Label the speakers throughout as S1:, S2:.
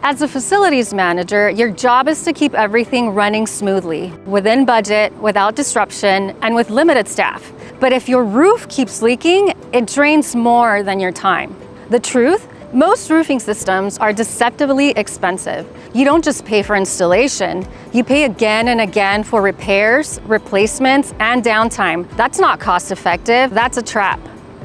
S1: As a facilities manager, your job is to keep everything running smoothly, within budget, without disruption, and with limited staff. But if your roof keeps leaking, it drains more than your time. The truth? Most roofing systems are deceptively expensive. You don't just pay for installation, you pay again and again for repairs, replacements, and downtime. That's not cost effective, that's a trap.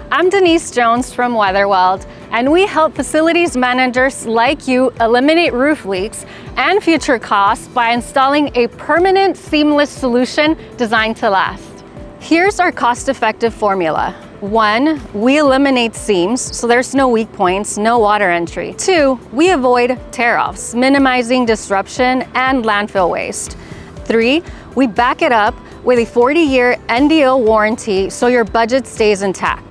S1: I'm Denise Jones from WeatherWeld, and we help facilities managers like you eliminate roof leaks and future costs by installing a permanent, seamless solution designed to last. Here's our cost-effective formula. 1, we eliminate seams, so there's no weak points, no water entry. 2, we avoid tear-offs, minimizing disruption and landfill waste. 3, we back it up with a 40-year NDO warranty so your budget stays intact.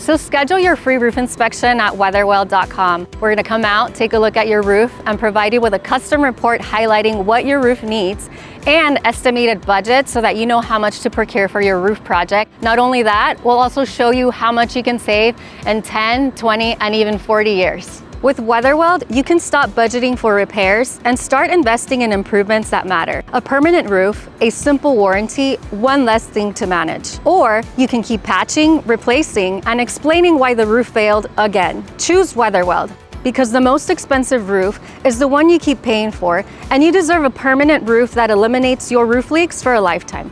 S1: So schedule your free roof inspection at weatherweld.com. We're gonna come out, take a look at your roof, and provide you with a custom report highlighting what your roof needs and estimated budget so that you know how much to procure for your roof project. Not only that, we'll also show you how much you can save in 10, 20, and even 40 years. With WeatherWeld, you can stop budgeting for repairs and start investing in improvements that matter. A permanent roof, a simple warranty, one less thing to manage. Or you can keep patching, replacing, and explaining why the roof failed again. Choose WeatherWeld, because the most expensive roof is the one you keep paying for, and you deserve a permanent roof that eliminates your roof leaks for a lifetime.